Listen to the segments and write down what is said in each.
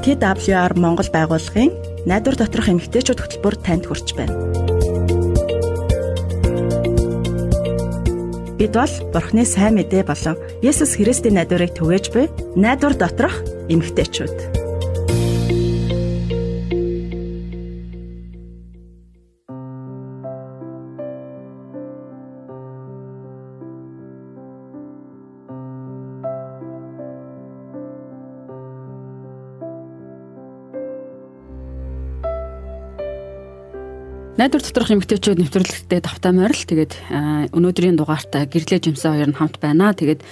TWR Монгол байгууллагын найдвар доторх эмэгтэйчүүд хөтөлбөр танд хүрч байна. Бид бол Бурхны сайн мэдээ болон Есүс Христийн найдварыг түгээж буй найдвар доторх эмэгтэйчүүд. Найдвар доторх эмэгтэйчүүд нэвтрүүлэгтээ давтаа морил. Тэгээд өнөөдрийн дугаарт гэрлээ жимсэн хоёр нь хамт байна. Тэгээд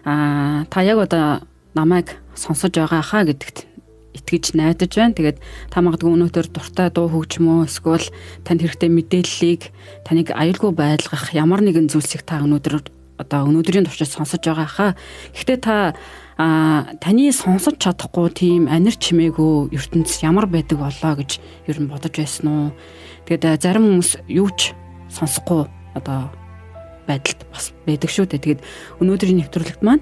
та яг одоо намайг сонсож байгаа хаа гэдэгт итгэж найдаж байна. Тэгээд та магадгүй өнөөдөр дуртай дуу хөгжмөө эсвэл танд хэрэгтэй мэдээллийг таныг аюулгүй байлгах ямар нэгэн зүйлсийг та өнөөдрийн туршид сонсож байгаа хаа. Гэхдээ та таны сонсож чадахгүй тийм анир чимээгүй ертөнц ямар байдаг болоо гэж ер нь бодож байсан уу? Тэгээд зарим хүмүүс юу ч сонсохгүй байдалд бас байдаг шүү дээ. Тэгээд өнөөдрийн нэвтрүүлэгт маань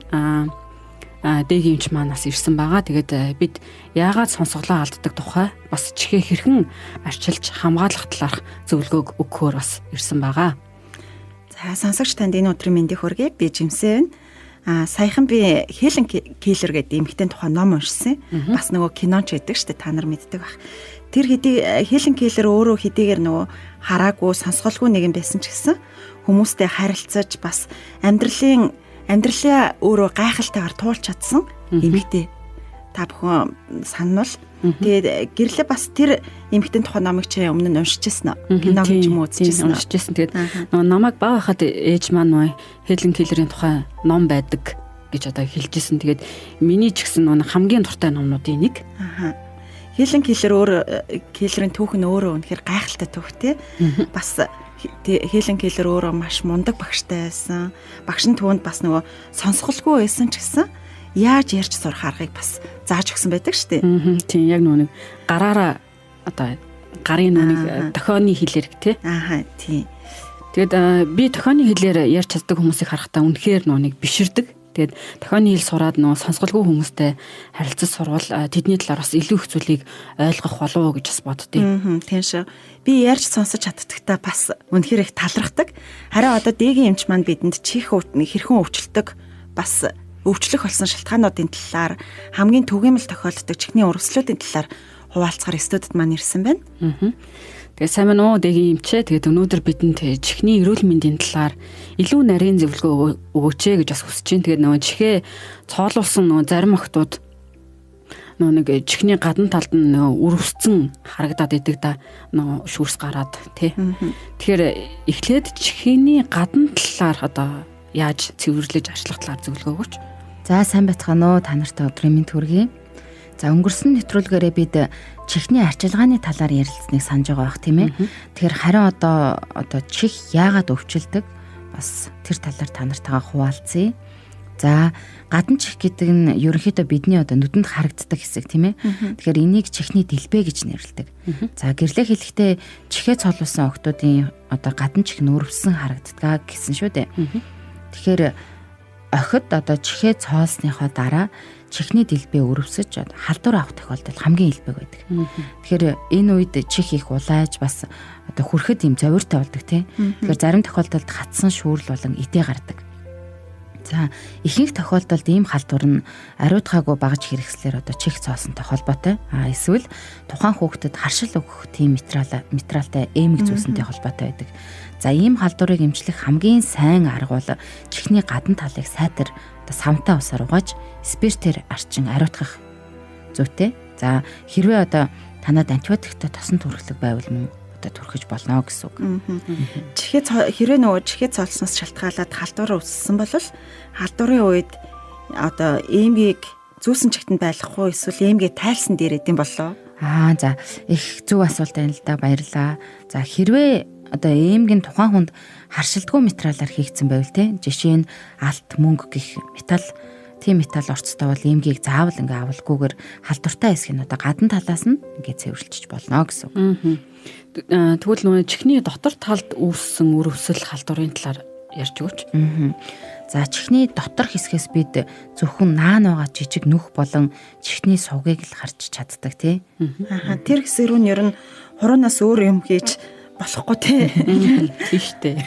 дээгийнч маань бас ирсэн байгаа. Тэгээд бид яагаад сонсголоо алддаг тухай бас чихээ хэрхэн арчилж хамгаалах талаарх зөвлөгөөг өгөхөөр бас ирсэн байгаа. За сонсогч танд энэ өдрийн мэндийг хүргэе. Би Жимсэн. Саяхан би Хелен Келлер гэдэг эмэгтэй тухай ном уншсан. Бас нөгөө киноч гэдэг шүү дээ. Та нар мэддэг бах. Тэр Хелен Келлер өөрөө хэдийгээр нөгөө хараагүй, сонсголгүй нэгэн байсан ч гэсэн хүмүүстэй харилцаж бас амьдралаа өөрөө гайхалтайгаар туулж чадсан эмэгтэй. Та бүхэн санал. Тэгээд гэрлээ бас тэр эмэгтэй тухай номыг чи өмнө нь уншижсэн нь киног ч юм уу үзчихсэн нь. Уншижсэн. Тэгээд нөгөө намайг баг хахад ээж маань нөгөө Хелен Келлерийн тухай ном байдаг гэж хэлжсэн. Тэгээд миний ч гэсэн нөгөө хамгийн дуртай номнуудын нэг. Хелен Келлерийн түүх нь өөрөө үнэхээр гайхалтай түүхтэй. Бас Хелен Келлер өөрөө маш мундаг багштай байсан. Багш нь түүнд бас нөгөө сонсголгүй байсан ч гэсэн яаж ярьж сурах аргыг бас зааж өгсөн байдаг шүү дээ. Тийм яг нүг гараараа гарын нүг тохионы хэлээр тий. Тийм. Тэгэд би тохионы хэлээр ярьж чаддаг хүмүүсийг харахтаа үнэхээр нүг биширдэг. Тэгээд тохионы хэл сураад сонсголгүй хүмүүстэй харилцаж сурвал тэдний талаар бас илүү их зүйлийг ойлгох болов уу гэж бас боддیں۔ Тийм шүү. Би ярьж сонсож чаддагтаа бас үнэхээр их талархдаг. Харин одоо дэгийн эмч маань бидэнд чих хэрхэн өвчлөдөг бас өвчлөх болсон шалтгаануудын талаар хамгийн түгээмэл тохиолддог чихний урагслуудын талаар хуваалцахаар студид маань ирсэн байна. Тэгээ сайн мань уу дэгийн эмчээ. Тэгээд өнөөдөр бидэнд чихний эрүүл мэндийн талаар илүү нарийн зөвлөгөө өгөөч гэж бас хүсэж байна. Тэгээд нөгөө чихээ цоолуулсан зарим охтууд нэг чихний гадна талд нь өрөвсцэн харагдаад идэг да шүүрс гараад тий. Тэгэхээр эхлээд чихний гадна талаар яаж цэвэрлэж ажиллах талаар зөвлөгөө өгөөч. За сайн байцгаана уу та нартай өдрийн мэнд хүргэе. За өнгөрсөн нэвтрүүлгээрээ бид чихний арчилгааны талаар ярилцсныг санаж байгаа бах тийм ээ. Тэгэхээр харин одоо чих яагаад өвчлөдөг бас тэр талаар та нартайгаа хуваалцъя. За гадна чих гэдэг нь ерөнхийдөө бидний нүдэнд харагддаг хэсэг тийм ээ. Тэгэхээр энийг чихний дэлбээ гэж нэрлэдэг. За гэрлээ хэлэхдээ чихээ цолуулсан охтуудын гадна чих нүрвсэн харагддаг гэсэн шүү дээ. Тэгэхээр охид чихээ цоолсныхоо дараа чихний дэлбээ өрөвсөж халдвар авах тохиолдол хамгийн илбэг байдаг. Тэгэхээр энэ үед чих их улайж бас хүрхэд юм зовиртой болдог тийм. Тэгэхээр зарим тохиолдолд хатсан шүүрэл болон идэ гардаг. За ихэнх тохиолдолд ийм халдвар нь ариутгаагүй багаж хэрэгслэр чих цоосонтой холбоотой. Эсвэл тухайн хүүхдэд харшил өгөх тийм материалтай эмэг зүүсэнтэй холбоотой байдаг. За ийм халдварыг эмчлэх хамгийн сайн арга бол чихний гадна талыг сайтар савнтай усаар угааж спиртээр арчин ариутгах зүйтэй. За хэрвээ танад антибиотиктэй тосон түрхлэг байвал мөн түрхэж болно гэсэн үг. Хэрвээ чихээ цоолсноос шалтгаалаад халдвар үүссэн бол халдварын үед эмгийг зүүсэн чихтэнд байлгахгүй эсвэл эмгээ тайлсан дээр идэм болоо. За их зөв асуулт байна л да, баярлаа. За хэрвээ эмгийн тухайн хүнд харшилтгүй материалаар хийгдсэн байвал жишээ нь алт, мөнгө гэх металл, тийм металл орцтой бол эмгийг заавал авалгүйгээр халдвартай хэсгийг гадна талаас нь цэвэрлэж болно гэсэн үг. Тэгвэл чихний дотор талд үүссэн өрөвсөл халдварын талаар ярьж өгөөч. За чихний дотор хэсгээс бид зөвхөн наан байгаа жижиг нүх болон чихний сувгийг л харж чаддаг тий. Тэр хэсэг рүү нь ер нь хуруунаас өөр юм хийж болохгүй тий. Тийштэй.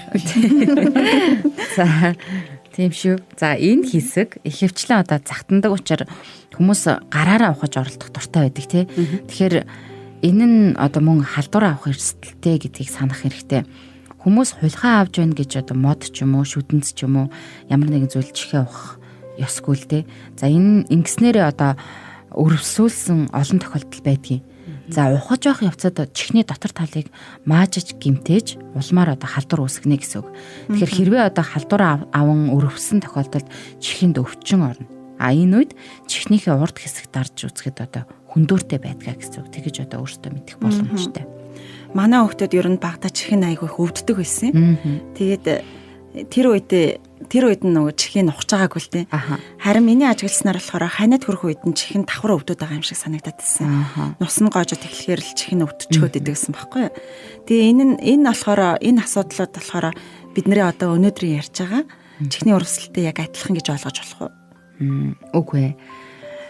За тийм шүү. За энэ хэсэг ихэвчлэн одоо загтандаг учраас хүмүүс гараараа ухаж оролдох дуртай байдаг тий. Тэгэхээр энэ нь одоо мөн халдвар авах эрсдэлтэй гэдгийг санах хэрэгтэй. Хүмүүс хулхаа авч байна гэж одоо мод ч юм уу, шүтэнц ч юм уу ямар нэгэн зүйл чихээ ухах ёсгүй л дээ. За энэ ингэснээрээ одоо өрөвсүүлсэн олон тохиолдол байдгийг. За ухаж явах явцад чихний дотор талыг маажиж гимтээж улмаар одоо халдвар үүсгэнэ гэсэн үг. Тэгэхээр хэрвээ одоо халдвар аван өрөвсөн тохиолдолд чихэнд өвчин орно. Энэ үед чихнийхээ урд хэсэг дарж үзэхэд одоо хүндүүртэй байдгаа гэсэн үг. Тэгэж одоо өөртөө мэдэх боломжтой. Манай хүүхдүүд ер нь багтаа чихэн айгүй өвддөг байсан. Тэгээд тэр үед нь нөгөө чихийг ухаж байгаагүй л дээ. Харин миний ажигласнаар болохоор ханиад хөрөх үед нь чихэн давхар өвдөд байгаа юм шиг санагдаад байсан. Нус нь гоожод эхлэхээр л чихэн өвдчихөөд идэг гэсэн баггүй. Тэгээ энэ болохоор энэ асуудлууд болохоор бидний одоо өнөөдрийн ярьж байгаа чихний урвсгалтай яг адилхан гэж ойлгож болох уу? Үгүй ээ.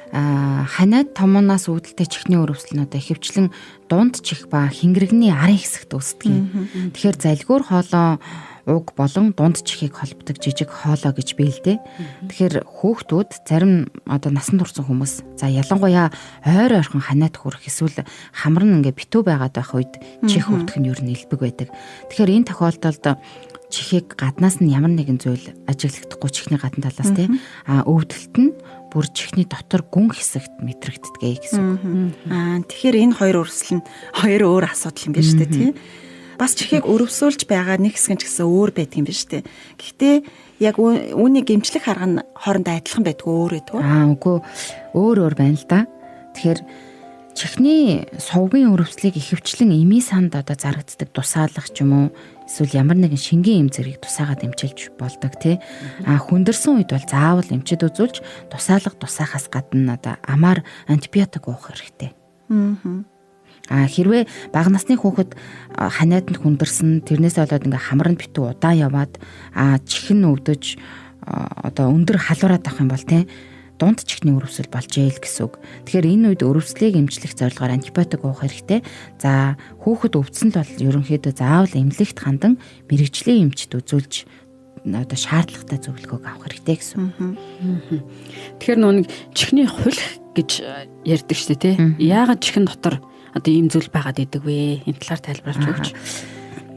Ханиад томооноос үүдэлтэй чихний өрөвсөл нь одоо ихэвчлэн дунд чих ба хингэрэгний арын хэсэгт үүсдэг. Тэгэхээр залгиур хоолой уг болон дунд чихийг холбодог жижиг хоолой гэж биелдэг. Тэгэхээр хүүхдүүд зарим одоо насанд хүрсэн хүмүүс за ялангуяа ойр ойрхон ханиад хүрэх эсвэл хамар нь ингээ битүү байгаад байх үед чих өвдөх нь ер нь элбэг байдаг. Тэгэхээр энэ тохиолдолд чихийг гаднаас нь ямар нэгэн зүйл ажиглагдахгүй чихний гадна талаас тий өвдөлт нь бүр чихний дотор гүн хэсэгт мэдрэгддэг гэсэн үг. Тэгэхээр энэ хоёр өрсөл нь хоёр өөр асуудал юм байна шүү дээ тий. Бас чихийг өрөвсүүлж байгаа нэг хэсэг нь ч гэсэн өөр байдаг юм байна шүү дээ. Гэхдээ яг үүний гэмчлэх арга нь хоорондоо адилхан байдгүй өөр байдаг. Үгүй өөр байна л да. Тэгэхээр чихний сувгийн өрөвслийг ихэвчлэн эми санд одоо зарагддаг тусаалах ч юм уу эсвэл ямар нэгэн шингийн эм зэрэг тусаагаад эмчилж болдог тий. Хүндэрсэн үед бол заавал эмчид үзүүлж тусаахаас гадна одоо амаар антибиотик уух хэрэгтэй. Хэрвээ бага насны хүүхэд ханиад нь хүндэрсэн тэрнээс болоод ингээ хамранд битүү удаан яваад чихэн өвдөж одоо өндөр халуураад авах юм бол тий дунд чихний өрөвсөл болж ийл гэсэн үг. Тэгэхээр энэ үед өрөвслийг эмчлэх зорилгоор антибиотик уух хэрэгтэй. За хүүхэд өвдсөн л бол ерөнхийдөө заавал эмнэлэгт хандан мэрэгжлийн эмчд үзүүлж одоо шаардлагатай зөвлөгөөг авах хэрэгтэй гэсэн. Тэгэхээр нүг чихний хулх гэж ярьдаг шүү дээ тий. Яагаад чихэн дотор одоо ийм зүйл байгаад идэг вэ? Энэ талаар тайлбарлаж өгч.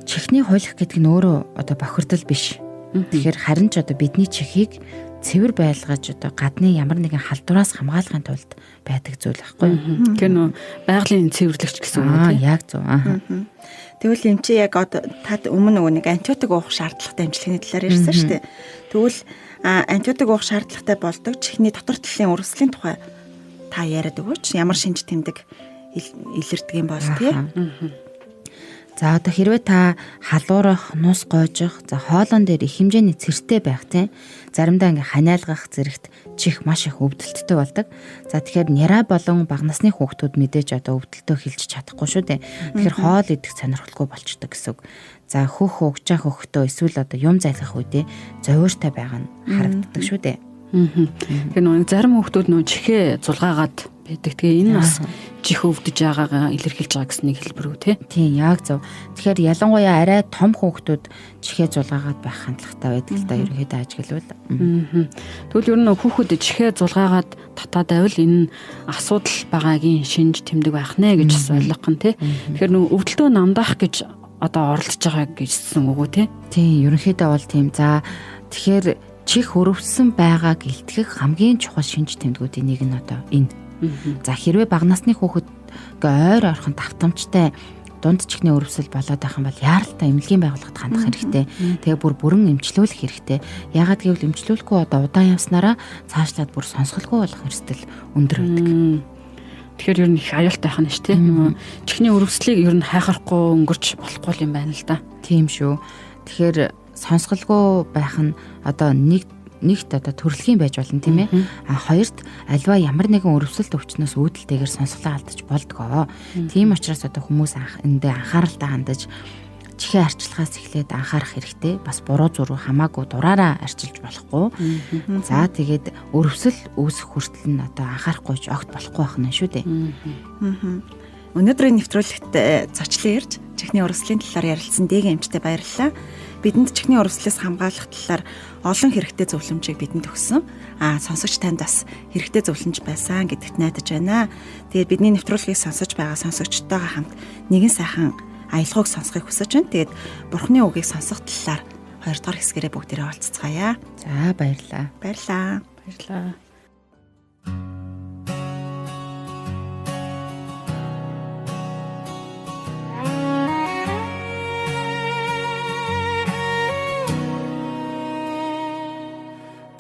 Чихний хулх гэдэг нь өөрөө одоо бохирдол биш. Тэгэхээр харин ч одоо бидний чихийг цэвэр байлгаж одоо гадны ямар нэгэн халдвараас хамгаалахын тулд байдаг зүйл байхгүй юу? Тэгэхээр нөө байгалийн цэвэрлэгч гэсэн үг тийм. Яг зөв. Тэгвэл эмчи яг одоо та өмнө нөгөө нэг антибиотик уух шаардлагатай эмчилгээний талаар ярьсан шүү дээ. Тэгвэл антибиотик уух шаардлагатай болдог чихний дотор талын өрөвслийн тухай та яриад өгөөч. Ямар шинж тэмдэг илэрдэг юм бол тийм. За одоо хэрвээ та халуурах, нус гоожих, за хоолон дээр их хэмжээний цэртэй байх тийм заримдаа ингээ ханиалгах зэрэгт чих маш их өвдөлттэй болдог. За тэгэхээр няра болон бага насны хүүхдүүд мэдээж одоо өвдөлтөө хилж чадахгүй шүү дээ. Тэгэхээр хоол идэх сонирхолгүй болчдөг гэсэн үг. За хөх угжаах хөхтөө эсвэл одоо юм зайлах үедээ зовиортой байгаа нь харагддаг шүү дээ. Тэгэхээр нэг зарим хүүхдүүд нөө чихээ зулгаагаад байдаг. Тэгээ энэ бас чих өвдөж байгаагаа илэрхийлж байгаа гэсэн нэг хэлбэр үү те? Тийм, яг зөв. Тэгэхээр ялангуяа арай том хүүхдүүд чихээ зулгаагаад байх хандлагатай байдаг л да ерөнхийдөө ажиглавал. Тэгвэл ер нь хүүхэд чихээ зулгаагаад татаад байвал энэ асуудал байгаагийн шинж тэмдэг байх нэ гэж бас ойлгох нь те? Тэгэхээр нөө өвдөлтөө намдаах гэж одоо оролдож байгаа гэсэн үг үү те? Тийм, ерөнхийдөө бол тийм. За тэгэхээр чих өрөвсөн байгааг илтгэх хамгийн чухал шинж тэмдгүүдийн нэг нь одоо энэ. За хэрвээ бага насны хүүхэд ойр ойрхон давтамжтай дунд чихний өрөвсөл болоод байх юм бол яаралтай эмнэлгийн байгууллагад хандах хэрэгтэй. Тэгээ бүрэн эмчлүүлэх хэрэгтэй. Яагаад гэвэл эмчлүүлэхгүй одоо удаан явснараа цаашлаад бүр сонсголгүй болох эрсдэл өндөр байдаг. Тэгэхээр ер нь их аюултай байх нь шүү дээ. Чихний өрөвслийг ер нь хайхрахгүй өнгөрч болохгүй юм байна л да. Тийм шүү. Тэгэхээр сонсголгүй байх нь одоо нэгт одоо төрөлхийн байж болно тийм ээ. Хоёрт альва ямар нэгэн өрөвсөлт өвчнөөс үүдэлтэйгээр сонсголоо алдаж болдгоо. Тийм учраас одоо хүмүүс эндээ анхааралтай хандаж чихээ арчилгаас эхлээд анхаарах хэрэгтэй. Бас буруу зураг хамаагүй дураараа арчилж болохгүй. За тэгээд өрөвсөл үүсэх хүртэл нь одоо анхаарахгүй огт болохгүй байх нь шүү дээ. Өнөөдрийн нэвтрүүлэгт зочлон ирж чихний урагслын талаар ярилцсан дээгэн эмчтэй баярлалаа. Бидэнд чихний урагслаас хамгаалах талаар олон хэрэгтэй зөвлөмжийг бидэнд өгсөн. Сонсогч танд бас хэрэгтэй зөвлөмж байсан гэдэгт найдаж байна. Тэгээд бидний нэвтрүүлгийг сонсож байгаа сонсогчтойгоо хамт нэгэн сайхан аялгауг сонсохыг хүсэж байна. Тэгээд Бурхны үгийг сонсох талаар 2 дугаар хэсгээрээ бүгдээрээ олцгаая. За баярлалаа. Баярлалаа.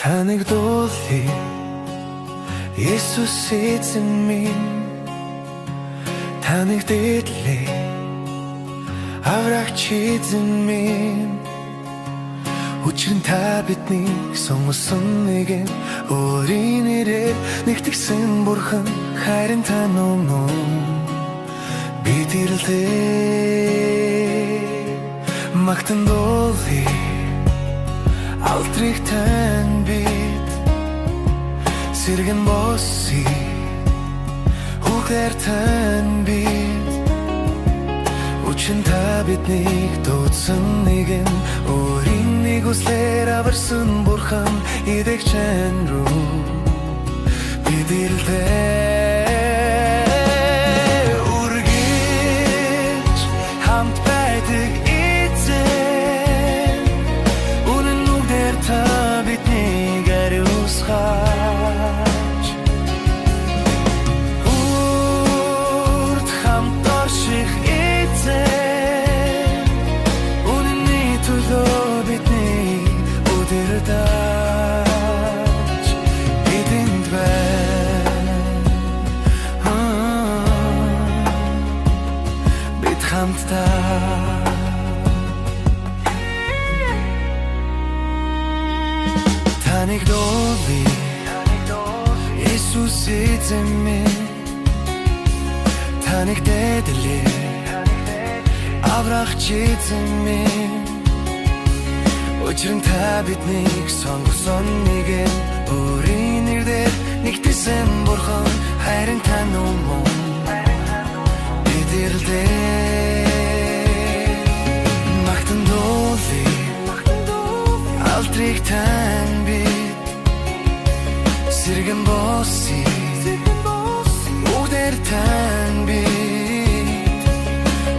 Таныг дуулъя Есүс эзэн минь, таныг дэрлэе аврагч эзэн минь. Учир нь та биднийг сонгосон нэгэн өөрийн нэрээр нэгтгэсэн Бурхан, харин та нүмэн бидэрлээ магтан дуулъя алдрыг тань бид сэргэн босsi хүүхээр тань бид. Учир та биднийг дуудсан нэгэн өөрийн нэг үслээр аварсан Бурхан, идэх чань руу бидэрлээ үргэлж хамт байдаг эзэн, үнэн нүдээр та биднийг ариусгаач. Үрд хамт орших эзэн, үнэний төлөө биднийг удирдаач. Бидэнд байна бид хамтдаа. Таныг дуулъя Есүс эзэн минь, таныг дэрлэе аврагч эзэн минь. Учир нь та биднийг сонгосон нэгэн өөрийн нэрээр нэгтгэсэн Бурхан, харин та нүмэн бидэрлээ магтан дуулъя алдрыг тань бид сэргэн босsi бүгдээр тань бид.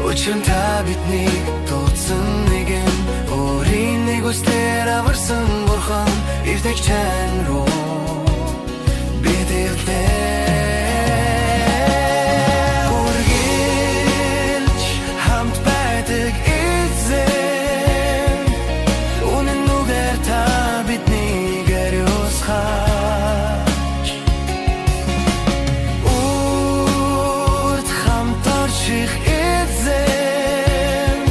Учир нь та биднийг дуудсан нэгэн өөрийн нэг үслээр аварсан Бурхан, ирдэг чань руу бидэрлээ үргэлж хамт байдаг эзэн, үнэн нүгээр та биднийг ариусгаач. Үрд хамт орших эзэн,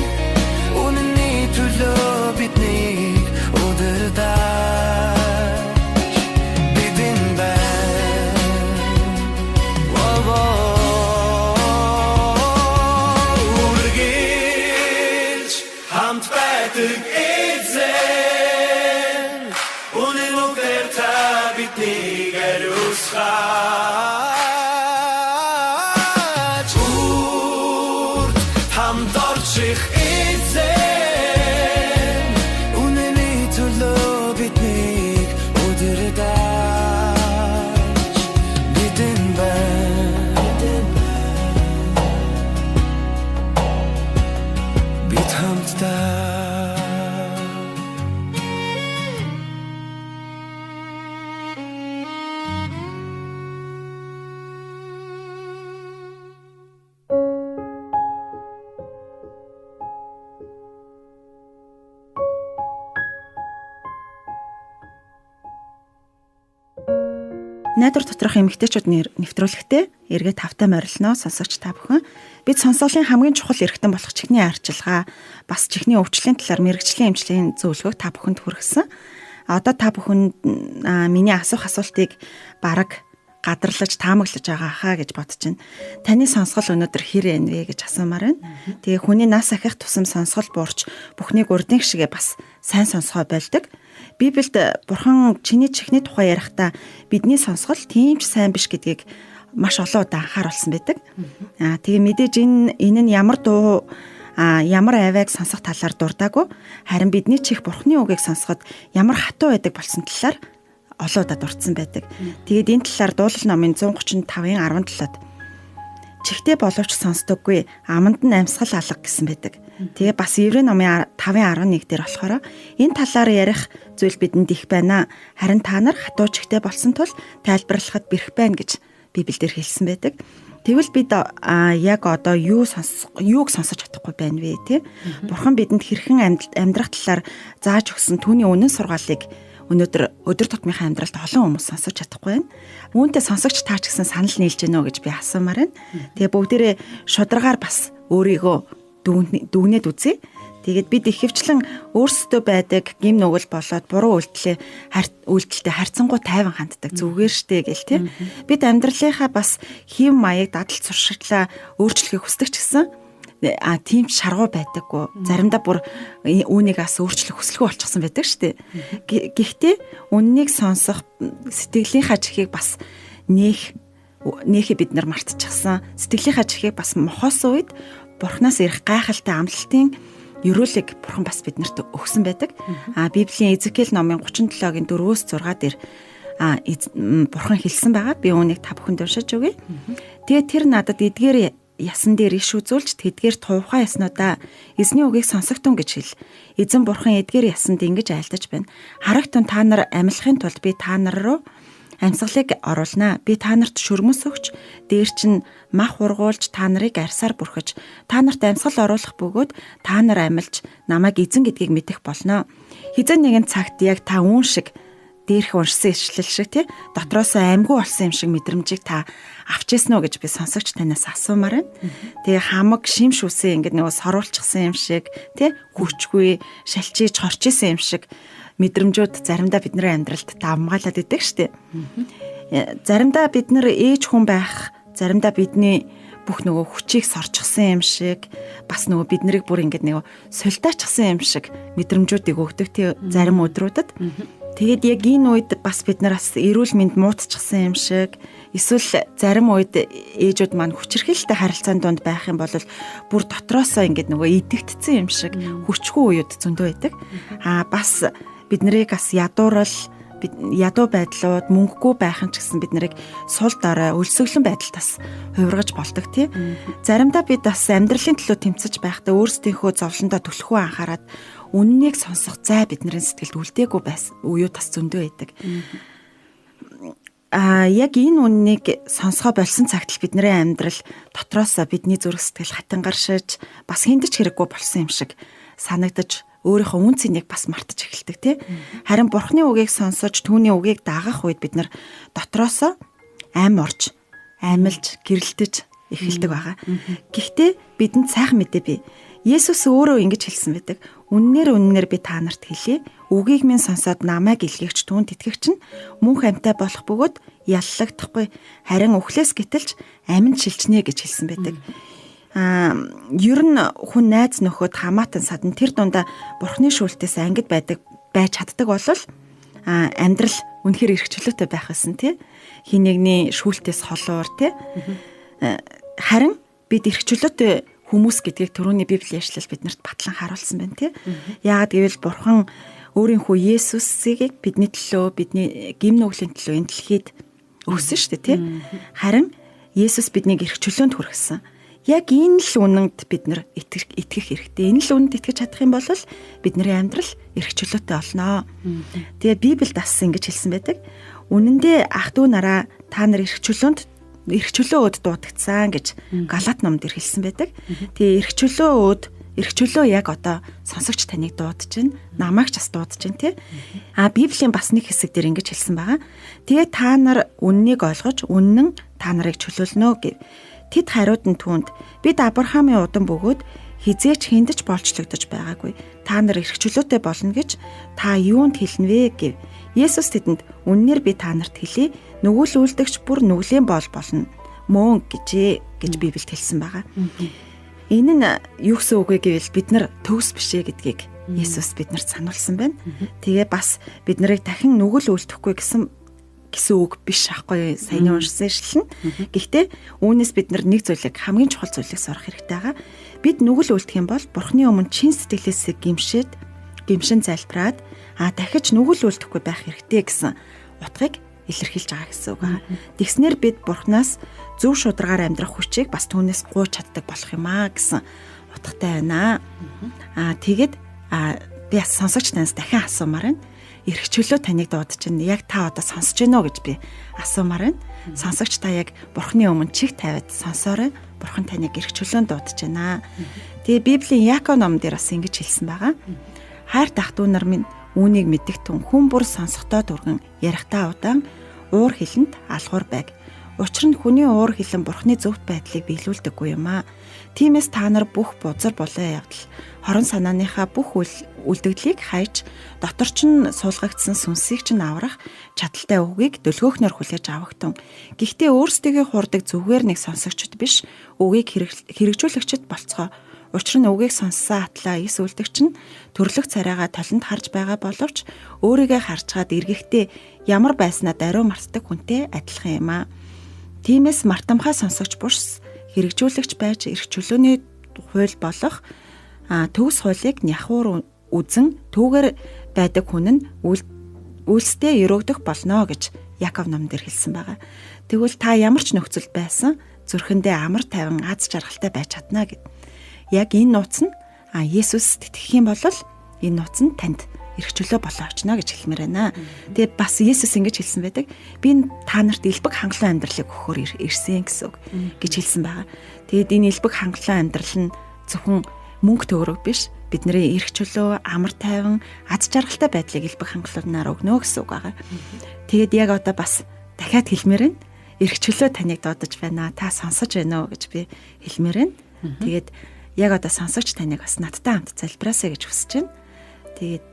үнэний төлөө биднийг удирдаач. Бидэнд байна үргэлж хамт байдаг эзэн, үнэн нүгээр та биднийг ариусгаач. Үрд хамт орших эзэн, үнэний төлөө биднийг удирдаач. Бидэнд байна бид хамтдаа. Найдвар доторх эмэгтэйчүүд нэвтрүүлэгтээ эргээд тавтай морилно сонсогч та бүхэн. Бид сонсголын хамгийн чухал эрхтэн болох чихний арчилгаа, бас чихний өвчлөлийн талаар мэрэгжлийн эмчлийн зөвлөгөөг та бүхэнд хүргэсэн. Одоо та бүхэн миний асуух асуултыг бараг гадарлаж таамаглаж байгаа хаа гэж бодож байна. Таны сонсгол өнөөдөр хэр байна вэ гэж асуумаар байна. Тэгээ хүний нас ахих тусам сонсгол буурч бүхнийг урдын шигээ бас сайн сонсгоо болдог. Библиэд Бурхан чиний чихний тухай ярихдаа бидний сонсгол тийм ч сайн биш гэдгийг маш олон удаа анхааруулсан байдаг. Тэгээ мэдээж энэ нь ямар дуу ямар авайг сонсох талаар дурдаагүй. Харин бидний чих Бурханы үгийг сонсоход ямар хатуу байдаг болсон талаар олон удаа дурдсан байдаг. Тэгээд энэ талаар Дуулал номын 135-ын 17-д чихтэй боловч сонсдоггүй, аманд нь амьсгал алга гэсэн байдаг. Тэгээ бас Еврей номын 5:11 дээр болохоор энэ талаар ярих зүйл бидэнд их байна. Харин та нар хатуу чихтэй болсон тул тайлбарлахад бэрх байна гэж Библиэлд хэлсэн байдаг. Тэгвэл бид яг одоо юуг сонсож чадахгүй байна вэ те? Бурхан бидэнд хэрхэн амьдрах талаар зааж өгсөн түүний үнэн сургаалыг өнөөдөр өдөр тутмынхаа амьдралд олон хүмүүс сонсож чадахгүй байна. Үүнтэй сонсогч таач гэсэн санал нийлж гэнэ үү гэж би асуумаар байна. Тэгээ бүгдээрээ шударгаар бас өөрийгөө дүгнээд үзье. Тэгээд бид ихэвчлэн өөрсдөө байдаг гим нүгэл болоод буруу үйлдэлтэй харьцангуй тайван ханддаг зүгээр штэ гэл те. Бид амьдралынхаа бас хэв маяг дадал туршлагаа өөрчлөхийг хүсдэг ч гэсэн тийм шаргуу байдаггүй. Заримдаа бүр үүнийг бас өөрчлөх хүсэлгүй болчихсон байдаг штэ. Гэхдээ үннийг сонсох сэтгэлийнхаа чихийг бас нээхэ бид нар мартчихсан. Сэтгэлийнхаа чихийг бас мохоос үед Бурханаас ирэх гайхалтай амлалтын ерөөлөг Бурхан бас биднэрт өгсөн байдаг. Библийн Изекиэл номын 37-гийн 4-6 дээр Бурхан хэлсэн байгаа. Би үүнийг та бүхэнд уншиж өгье. Тэгээ тэр надад эдгээр ясан дээр иш үзүүлж тэдгээр туухай яснуудаа эзний үгийг сонсогтун гэж хэл. Эзэн Бурхан эдгээр ясанд ингэж айлдаж байна. Харагтун та нар амьлахын тулд би та нар руу амьсгалыг оруулнаа. Би та нарт шөрмөс өгч, дээр чинь мах ургуулж та нарыг арьсаар бүрхэж, та нарт амьсгал оруулах бөгөөд та нар амьлж намайг эзэн гэдгийг мэдэх болно. Хизээ нэгэн цагт яг та үүн шиг дээрх уншсан ишлэл шиг тий дотроос аймгүй болсон юм шиг мэдрэмжийг та авчээсэн үү гэж би сонсогч танаас асуумаар байна. Тэгээ хамаг шимш үсээ ингээд нөгөө соруулчихсан юм шиг тий хүчгүй шалчиж хорчижсэн юм шиг мэдрэмжүүд заримдаа бидний амьдралд давмгаалаад идэг штеп. Заримдаа бид нэр ээж хүн байх, заримдаа бидний бүх нөгөө хүчийг сорчихсан юм шиг, бас нөгөө бид нарыг бүр ингээд нөгөө сулдаачихсан юм шиг мэдрэмжүүдийг өгдөг тий зарим өдрүүдэд. Тэгээд яг энэ үед бас бид нараас эрүүл мэнд муутчихсан юм шиг, эсвэл зарим үед ээжүүд маань хүчирхээлтэй харилцаанд донд байх юм бол бүр дотроосоо ингээд нөгөө идэгдсэн юм шиг хүчгүй үеуд зөндөө байдаг. Бас бид нарыг бас ядуу байдлууд, мөнгөгүй байхын ч гэсэн бид нарыг сул дорой, өлсөглөн байдалтаас хувиргаж болдог тий. Заримдаа бид бас амьдралын төлөө тэмцэж байхдаа өөрсдийнхөө зовлондоо түлхүү анхаарад үннийг сонсох зай бидний сэтгэлд үлдээгүй байсан үеуд бас зөндөө байдаг. Яг энэ үннийг сонсгоо болсон цагт л бидний амьдрал дотроосоо бидний зүрх сэтгэл хатангаршиж бас хиндэж хэрэггүй болсон юм шиг санагдаж өөрийнхөө үн цэнийг бас мартаж эхэлдэг тий. Харин Бурхны үгийг сонсож түүний үгийг дагах үед бид нар дотроосоо ам орж, амьлж, гэрэлтэж эхэлдэг байгаа. Гэхдээ бидэнд сайхан мэдээ бий. Есүс өөрөө ингэж хэлсэн байдаг. Үннээр би та нарт хэлье. Үгийг минь сонсоод намайг илгээгч түүнд итгэгч нь мөнх амьтаа болох бөгөөд яллагдахгүй. Харин үхлээс гítэлж амин шилжнэ гэж хэлсэн байдаг. Ер нь хүн найз нөхөд хамаатан садан тэр дундаа Бурхны шүүлтээс ангид байж чаддаг болол амьдрал үнэхээр эрх чөлөөтэй байх гэсэн тий. Хин нэгний шүүлтээс холуур тий. Харин бид эрх чөлөөтэй хүмүүс гэдгийг түрүүний Библийн ишлэл биднэрт батлан харуулсан байна тий. Яагаад гэвэл Бурхан өөрийнхөө Есүсийг бидний төлөө, бидний гим нүглийн төлөө энэ дэлхийд өгсөн шүү дээ тий. Харин Есүс биднийг эрх чөлөөнд хүргэсэн. Яг энэ л үнэнд бид нар итгэх хэрэгтэй. Энэ л үнэнд итгэж чадах юм бол бидний амьдрал эрх чөлөөтэй болно. Тэгээ Библиэд бас ингэж хэлсэн байдаг. Үнэн дээр ах トゥ нараа та нар эрх чөлөө өд дуудагдсан гэж Галаат номд хэлсэн байдаг. Тэгээ эрх чөлөө яг одоо сонсогч таныг дуудаж байна. Намайг ч бас дуудаж байна тий. Библийн бас нэг хэсэг дээр ингэж хэлсэн байгаа. Тэгээ та нар үннийг олгож үнэн та нарыг чөлөөлнө гэв. Тэд хариуд нь түүнд бид Авраамийн удам бөгөөд хизээч хиндэж болчлогдож байгаагүй. Та нар эрх чөлөөтэй болно гэж та юунд хэлнэ вэ гэв. Есүс тэдэнд үннээр би та нарт хэлье, нүгэл үлдэгч бүр нүглийн бол болно мөн гэж Библиэд хэлсэн байгаа. Энэ нь юу гэсэн үг вэ гэвэл бид нар төгс бишээ гэдгийг Есүс биднэрт сануулсан байна. Тэгээ бас бид нарыг дахин нүгэл үлдэхгүй гэсэн үг биш аахгүй саяны уншсан шилэн. Гэхдээ үүнээс бид нар нэг зүйлийг хамгийн чухал зүйлийг сурах хэрэгтэй байгаа. Бид нүгэл үлдэх юм бол Бурхны өмнө чин сэтгэлээсээ гимшин залбираад дахиж нүгэл үлдэхгүй байх хэрэгтэй гэсэн утгыг илэрхийлж байгаа гэсэн үг аа. Тэгснээр бид Бурханаас зөв шударгаар амьдрах хүчийг бас түүнээс гуйж чаддаг болох юм аа гэсэн утгатай байна. Тэгээд би сонсогч танаас дахин асуумаар байна. Ирэх чөлөө таныг дуудаж байна. Яг та одоо сонсож байна уу гэж би асуумаар байна. Сонсогч та яг Бурхны өмнө чих тавиад сонсоорой. Бурхан таныг ирэх чөлөөнд дуудаж байна. Тэгээ Библийн Яков номон дээр бас ингэж хэлсэн байгаа. Хайр тах дүү нар минь үүнийг мэддэг түн хүн бүр сонсохдоо дүргэн ярихдаа удаан уур хилэнд алхуур байг. Учир нь хүний уур хилэн Бурхны зөвхт байдлыг биелүүлдэггүй юм аа. Тиймээс та нар бүх бузар болоо явдал хорон санааныхаа бүх үлдэгдлийг хайж доторч нь суулгагдсан сүнсийг чинь аврах чадaltaй үгийг дөлгөөхнөр хүлээж авахтун. Гэхдээ өөрсдөө хурдаг зүгээр нэг сонсогчд биш, үгийг хэрэгжүүлэгчд болцгоо. Учир нь үгийг сонссон атлаа ис үлдэгч нь төрлөх царайгаа талент харж байгаа боловч өөрийгөө харцгаад эргэхдээ ямар байснаа даруй мартдаг хүнтэй адилхан юм аа. Тиймээс мартамхай сонсогч бус хэрэгжүүлэгч байж эрх чөлөөний хууль болох төгс хуулийг няхуур үзэн түүгээр байдаг хүн нь үйлсдээ өрөөгдөх болно гэж Яков номон дээр хэлсэн байгаа. Тэгвэл та ямар ч нөхцөлд байсан зүрхэндээ амар тайван аз жаргалтай байж чадна гэд. Яг энэ нууц нь Есүс итгэх юм бол энэ нууц нь танд эрх чөлөө болоо очно гэж хэлмээр байна. Тэгээ бас Есүс ингэж хэлсэн байдаг. Би та нарт элбэг хангалуун амьдралыг өгөхөөр ирсэн гэсэн үг гэж хэлсэн байгаа. Тэгээд энэ элбэг хангалуун амьдрал нь зөвхөн мөнгө төгрөг биш. Бидний эрх чөлөө, амар тайван, аз жаргалтай байдлыг элбэг хангалуунаар өгнө гэсэн үг байгаа. Тэгээд яг одоо бас дахиад хэлмээр байна. Эрх чөлөө таныг дуудаж байна. Та сонсож байна уу гэж би хэлмээр байна. Тэгээд яг одоо сонсогч таныг бас надтай хамт залбираасаа гэж хүсэж байна. Тэгээд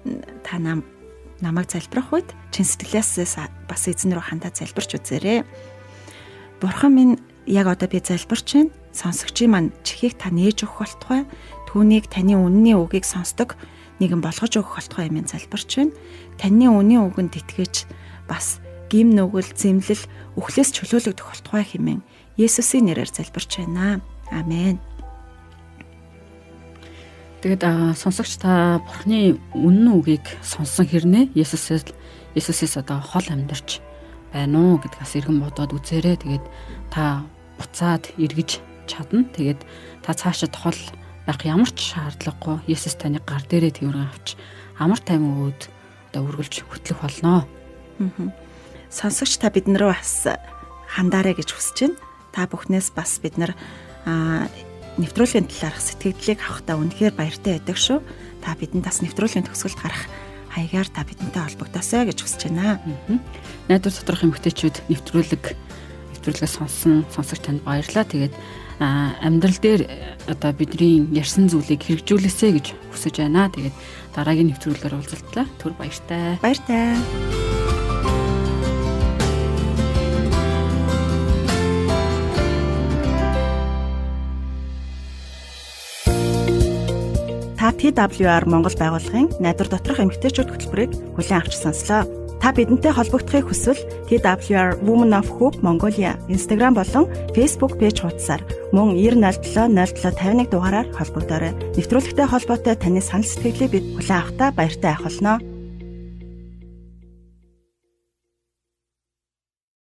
та намайг залбирах үед чин сэтгэлээсээ бас эзэн рүү хандаа залбирч үзээрэй. Бурхан минь яг одоо би залбирч байна. Сонсогчийн маань чихийг та нээж өгөх болтугай. Түүнийг таны үнний үгийг сонсдог нэгэн болгож өгөх болтугай юм залбирч байна. Таны үнний үгэнд итгэж бас гим нүгэл, зэмлэл, үхлээс чөлөөлөгдөх болтугай хэмээн Есүсийн нэрээр залбирч байна. Амен. Тэгээд сонсогч та Бурхны үнэн үгийг сонссон хэрнээ Есүсээс одоо хол амьдарч байна уу гэдгээс эргэн бодоод үзээрэй. Тэгээд та буцаад эргэж чадна. Тэгээд та цаашид хол байх ямар ч шаардлагагүй Есүс таны гар дээрээ тэрэн авч амар тайван өөд одоо үргэлж хөтлөх болно. Сонсогч та биднэрөө бас хандаарэ гэж хүсэж байна. Та бүхнээс бас бид нар нэвтрүүлгийн талаарх сэтгэлдлийг авахдаа үнэхээр баяртай байдаг шүү. Та бидэнд бас нэвтрүүлгийн төгсгөлд гарах хаягаар та бидэнтэй холбогдосоо гэж хүсэж байна. Найдвар доторх эмэгтэйчүүд нэвтрүүлгээ сонссон сонсогч танд баярлалаа. Тэгээд амьдрал дээр одоо бидний ярьсан зүйлийг хэрэгжүүлээсэй гэж хүсэж байна. Тэгээд дараагийн нэвтрүүлгээр уулзалтлаа. Түр баяртай. Баяртай. Та TWR Монгол байгууллагын найдвар доторх эмэгтэйчүүд хөтөлбөрийг хүлээн авч сонслоо. Та бидэнтэй холбогдохыг хүсвэл TWR Women of Hope Mongolia Instagram болон Facebook пэйж хуудасаар мөн 907 0751 дугаараар холбогдоорой. Нэвтрүүлэгтэй холбоотой таны санал сэтгэлийг бид хүлээн авахдаа баяртай байх болно.